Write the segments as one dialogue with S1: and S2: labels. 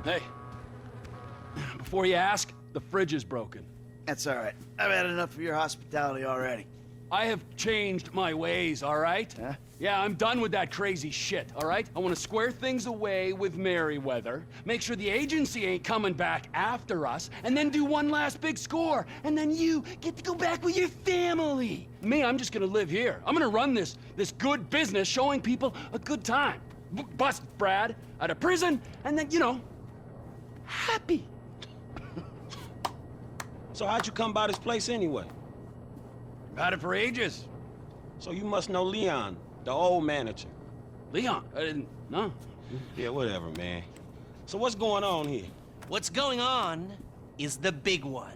S1: Hey, before you ask, the fridge is broken.
S2: That's all right. I've had enough of your hospitality already.
S1: I have changed my ways, all right?
S2: Huh?
S1: Yeah, I'm done with that crazy shit, all right? I want to square things away with Merryweather, make sure the agency ain't coming back after us, and then do one last big score, and then you get to go back with your family. Me, I'm just gonna live here. I'm gonna run this good business showing people a good time. Bust Brad out of prison, and then, you know, happy.
S3: So how'd you come by this place anyway?
S1: Had it for ages.
S3: So you must know Leon, the old manager.
S1: Leon, I didn't know.
S3: Yeah, whatever, man. So what's going on here?
S4: What's going on is the big one.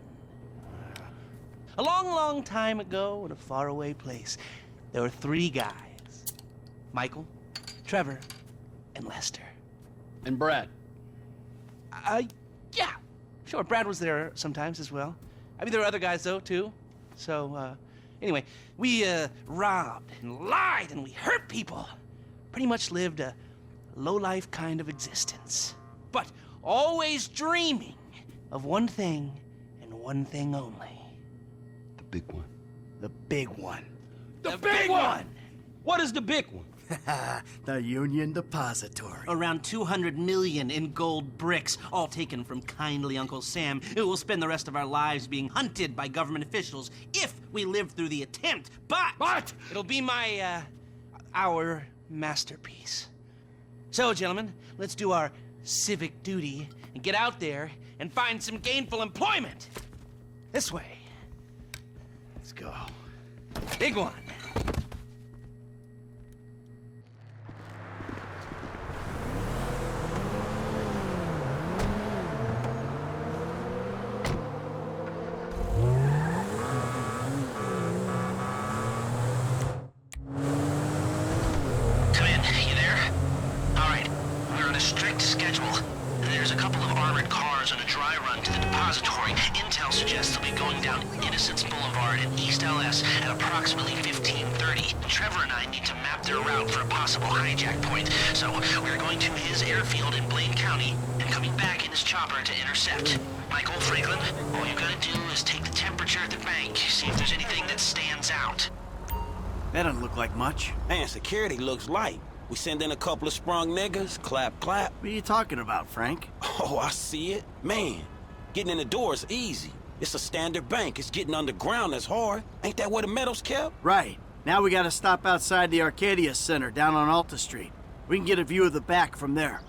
S4: A long, long time ago in a faraway place, there were 3 guys. Michael, Trevor, and Lester.
S1: And Brad.
S4: Yeah, sure, Brad was there sometimes as well. I mean, there were other guys, though, too. So, anyway, we, robbed and lied and we hurt people. Pretty much lived a low-life kind of existence. But always dreaming of one thing and one thing only.
S1: The big one.
S2: The big one.
S4: The big one!
S3: What is the big one?
S2: The Union Depository.
S4: Around 200 million in gold bricks, all taken from kindly Uncle Sam, who will spend the rest of our lives being hunted by government officials if we live through the attempt. But it'll be our masterpiece. So, gentlemen, let's do our civic duty and get out there and find some gainful employment. This way.
S2: Let's go.
S4: Big one.
S5: Intel suggests they'll be going down Innocence Boulevard in East LS at approximately 15:30. Trevor and I need to map their route for a possible hijack point, so we're going to his airfield in Blaine County and coming back in his chopper to intercept. Michael, Franklin, all you gotta do is take the temperature at the bank, see if there's anything that stands out.
S2: That doesn't look like much.
S3: Man, security looks light. We send in a couple of sprung niggas, clap, clap.
S2: What are you talking about, Frank?
S3: Oh, I see it. Man, getting in the door is easy. It's a standard bank. It's getting underground that's hard. Ain't that where the metal's kept?
S2: Right. Now we gotta stop outside the Arcadia Center down on Alta Street. We can get a view of the back from there.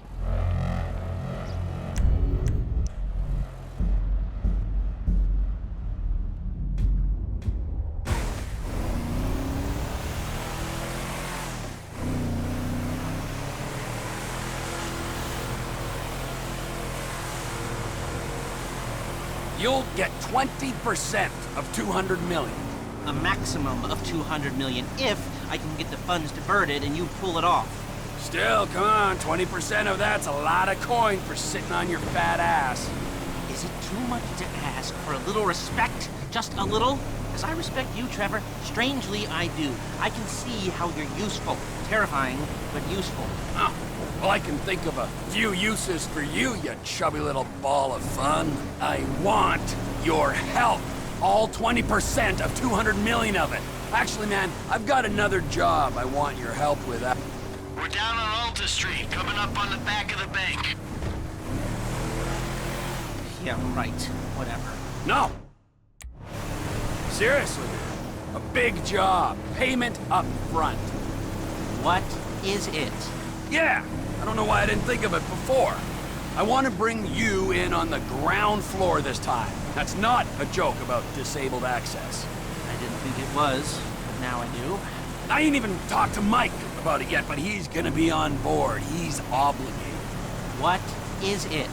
S1: You'll get 20% of 200 million.
S4: A maximum of 200 million if I can get the funds diverted and you pull it off.
S1: Still, come on, 20% of that's a lot of coin for sitting on your fat ass.
S4: Is it too much to ask for a little respect? Just a little? Because I respect you, Trevor. Strangely, I do. I can see how you're useful. Terrifying, but useful.
S1: Oh, well, I can think of a few uses for you, you chubby little ball of fun. I want your help. All 20% of 200 million of it. Actually, man, I've got another job I want your help with.
S5: We're down on Alta Street, coming up on the back of the bank.
S4: Yeah, right. Whatever.
S1: No. Seriously, a big job. Payment up front.
S4: What is it?
S1: Yeah, I don't know why I didn't think of it before. I want to bring you in on the ground floor this time. That's not a joke about disabled access.
S4: I didn't think it was, but now I do.
S1: I ain't even talked to Mike about it yet, but he's gonna be on board. He's obligated.
S4: What is it?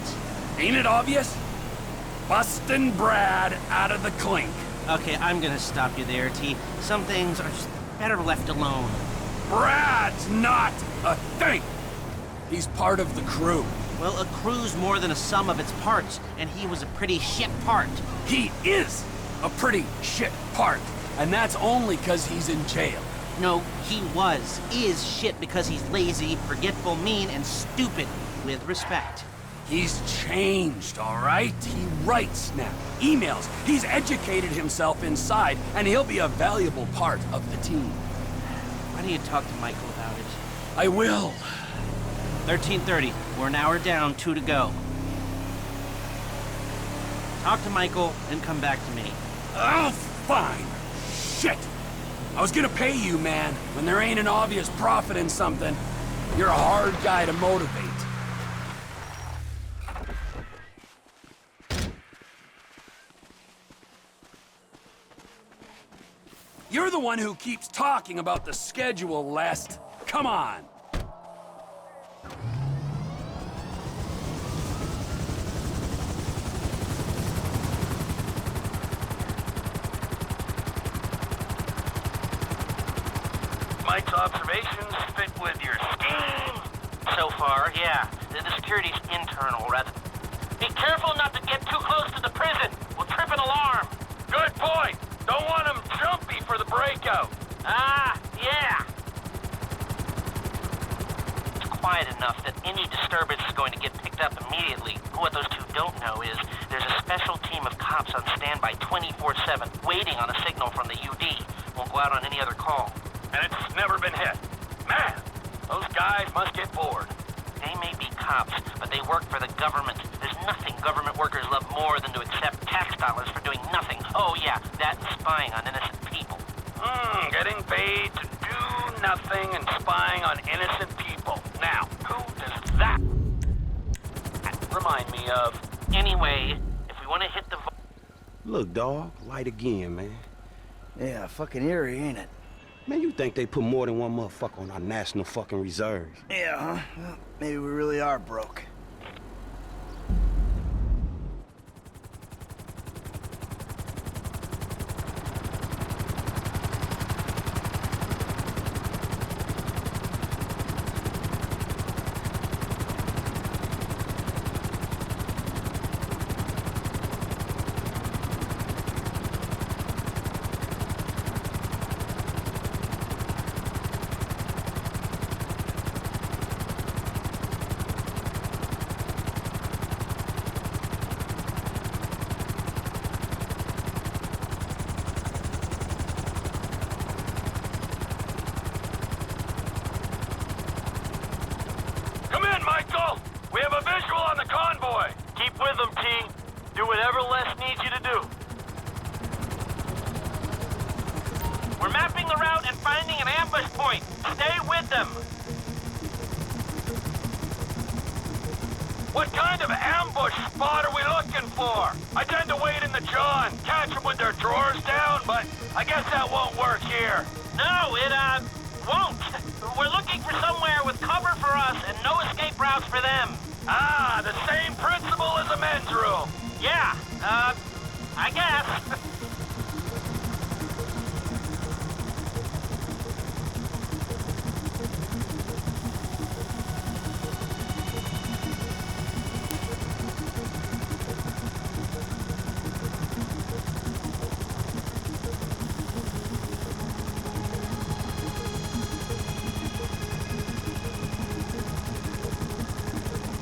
S1: Ain't it obvious? Bustin' Brad out of the clink.
S4: Okay, I'm gonna stop you there, T. Some things are just better left alone.
S1: Brad's not a thing. He's part of the crew.
S4: Well, a crew's more than a sum of its parts, and he was a pretty shit part.
S1: He is a pretty shit part, and that's only 'cause he's in jail.
S4: No, he is shit because he's lazy, forgetful, mean, and stupid, with respect.
S1: He's changed, all right? He writes now, emails. He's educated himself inside, and he'll be a valuable part of the team.
S4: Why don't you talk to Michael about it?
S1: I will.
S4: 13:30. We're an hour down, 2 to go. Talk to Michael and come back to me.
S1: Oh, fine. Shit. I was gonna pay you, man, when there ain't an obvious profit in something. You're a hard guy to motivate. You're the one who keeps talking about the schedule, Lest. Come on.
S6: Mike's observations fit with your scheme?
S5: So far, yeah. The security's internal, rather. Be careful not to get too close to the prison. We'll trip an alarm.
S6: Good point. Don't want him jumpy for the breakout.
S5: Ah, yeah. It's quiet enough that any disturbance is going to get picked up immediately. What those two don't know is there's a special team of cops on standby 24/7, waiting on a signal from the UD. Won't go out on any other call.
S6: And it's never been hit. Man, those guys must get bored.
S5: They may be cops, but they work for the government. There's nothing government workers love more than to accept tax dollars for doing nothing. Oh yeah, that's spying on innocent people.
S6: Getting paid to do nothing and spying on innocent people. Now, who does that remind me of?
S5: Anyway, if we want to hit the...
S3: Look, dawg, light again, man.
S2: Yeah, fucking eerie, ain't it?
S3: Man, you think they put more than one motherfucker on our national fucking reserves?
S2: Yeah, huh? Well, maybe we really are broke.
S6: We have a visual on the convoy.
S5: Keep with them, T. Do whatever Les needs you to do. We're mapping the route and finding an ambush point. Stay with them.
S6: What kind of ambush spot are we looking for? I tend to wait in the jaw and catch them with their drawers down, but I guess that won't work here.
S5: No, it, won't. We're looking for somewhere with cover for us and no escape routes for them.
S6: Ah, the same principle as a men's room.
S5: Yeah, I guess.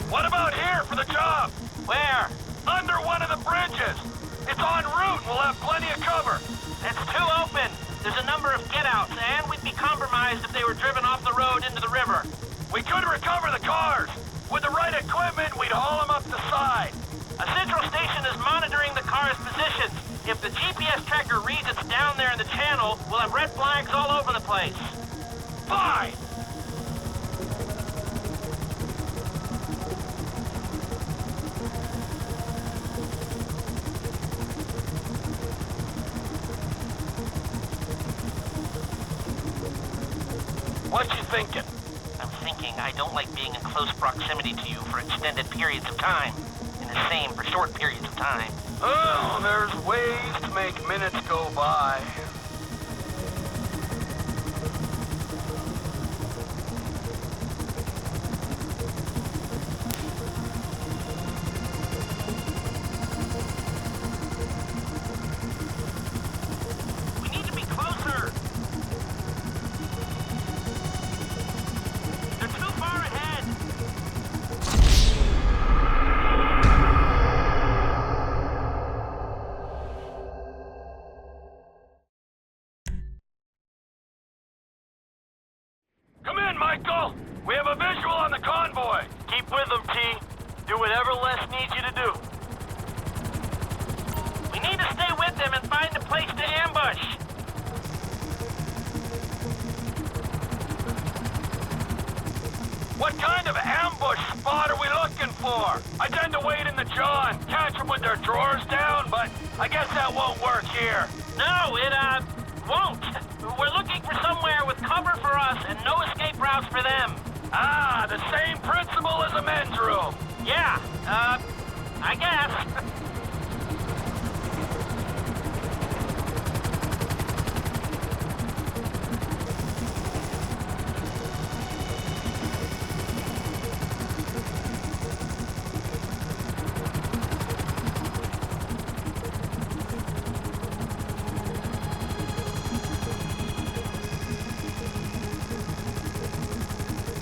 S6: What about here for the job?
S5: Where?
S6: Under one of the bridges. It's en route. We'll have plenty of cover.
S5: It's too open. There's a number of get-outs, and we'd be compromised if they were driven off the road into the river.
S6: We could recover the cars. With the right equipment, we'd haul them up the side.
S5: A central station is monitoring the car's positions. If the GPS tracker reads it's down there in the channel, we'll have red flags all over the place.
S6: Fine. What you thinking?
S5: I'm thinking I don't like being in close proximity to you for extended periods of time. And the same for short periods of time.
S6: Oh, there's ways to make minutes go by.
S5: We need to be closer. They're too far ahead.
S6: in, Michael! We have a visual on the convoy! Keep with them, T. Do whatever Les needs you to do.
S5: We need to stay with them and find a place to ambush.
S6: What kind of ambush spot are we looking for? I tend to wait in the John, catch them with their drawers down, but I guess that won't work here.
S5: No, it, won't. We're looking for somewhere with cover for us and no escape routes for them.
S6: Ah, the same principle as a men's room.
S5: Yeah, I guess.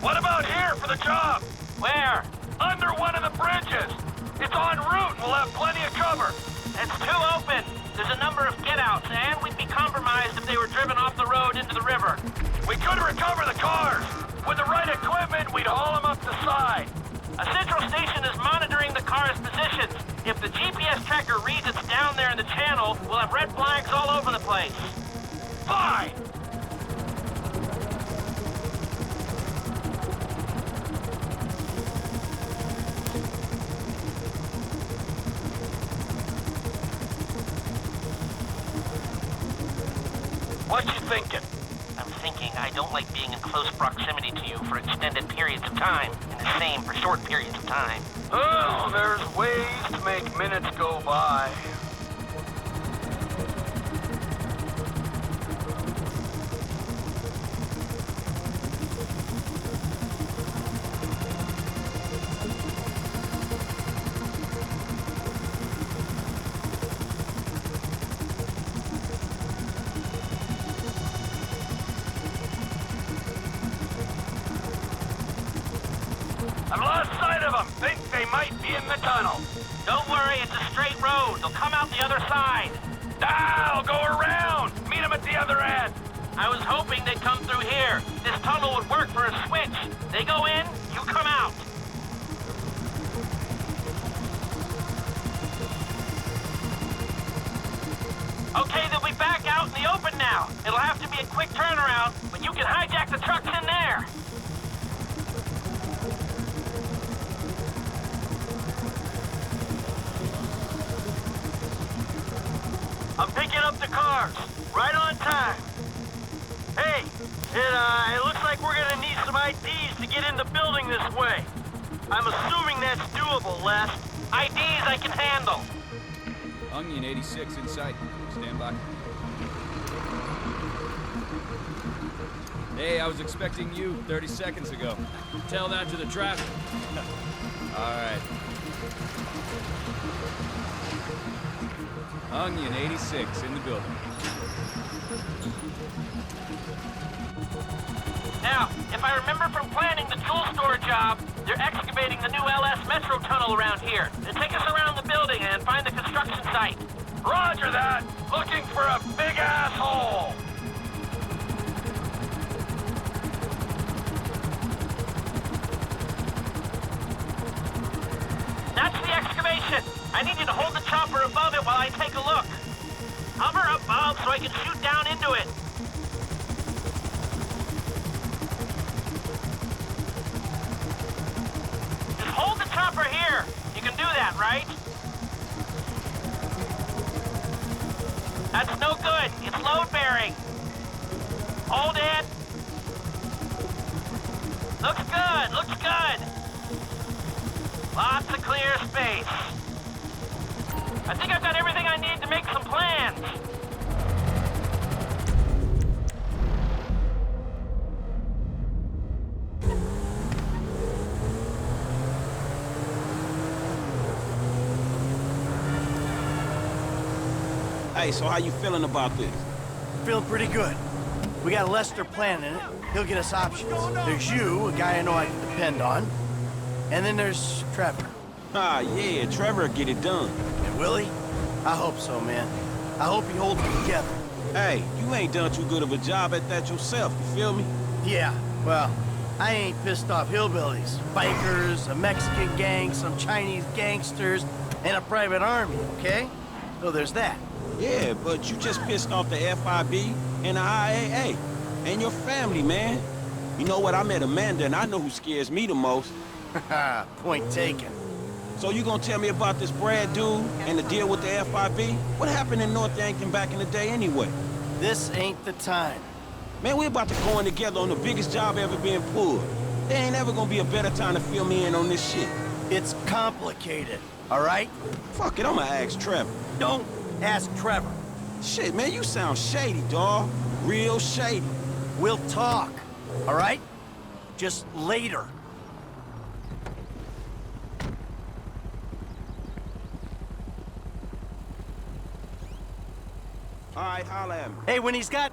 S6: What about here for the job?
S5: Where?
S6: Under one of the bridges. It's en route. We'll have plenty of cover.
S5: It's too open. There's a number of get-outs, and we'd be compromised if they were driven off the road into the river.
S6: We could recover the cars. With the right equipment, we'd haul them up the side.
S5: A central station is monitoring the car's positions. If the GPS tracker reads it's down there in the channel, we'll have red flags all over the place.
S6: Fine. What you thinking?
S5: I'm thinking I don't like being in close proximity to you for extended periods of time, and the same for short periods of time.
S6: Oh, there's ways to make minutes go by. I've lost sight of them. Think they might be in the tunnel.
S5: Don't worry, it's a straight road. They'll come out the other side.
S6: I'll go around. Meet them at the other end.
S5: I was hoping they'd come through here. This tunnel would work for a switch. They go in, you come out. Okay, they'll be back out in the open now. It'll have to be a quick turnaround, but you can hijack the trucks in there.
S6: I'm picking up the cars. Right on time. Hey, it looks like we're gonna need some IDs to get in the building this way. I'm assuming that's doable, Les.
S5: IDs I can handle.
S7: Onion 86 in sight. Stand by. Hey, I was expecting you 30 seconds ago. Tell that to the traffic. All right. Onion 86 in the building.
S5: Now, if I remember from planning the tool store job, they're excavating the new LS Metro tunnel around here. They'll take us around the building and find the construction site.
S6: Roger that. Looking for a big asshole.
S5: That's the excavation. I need you to hold the chopper above it while I take a look. Hover above so I can shoot down into it. Just hold the chopper here. You can do that, right? That's no good. It's load bearing. Hold it. Looks good. Looks good. Lots of clear space. I think I've got everything I need to make some plans.
S3: Hey, so how you feeling about this?
S2: Feeling pretty good. We got Lester planning it. He'll get us options. There's you, a guy I know I can depend on. And then there's Trevor.
S3: Ah, yeah, Trevor will get it done.
S2: And Willie? I hope so, man. I hope he holds it together.
S3: Hey, you ain't done too good of a job at that yourself, you feel me?
S2: Yeah, well, I ain't pissed off hillbillies, bikers, a Mexican gang, some Chinese gangsters, and a private army, okay? So there's that.
S3: Yeah, but you just pissed off the FIB and the IAA. And your family, man. You know what? I met Amanda, and I know who scares me the most.
S2: Haha, point taken.
S3: So you gonna tell me about this Brad dude and the deal with the FIB? What happened in North Yankton back in the day anyway?
S2: This ain't the time.
S3: Man, we're about to go in together on the biggest job ever being pulled. There ain't ever gonna be a better time to fill me in on this shit.
S2: It's complicated, all right?
S3: Fuck it, I'ma ask Trevor.
S2: Don't ask Trevor.
S3: Shit, man, you sound shady, dawg. Real shady.
S2: We'll talk, all right? Just later.
S3: All right, holla at me.
S2: Hey, when he's got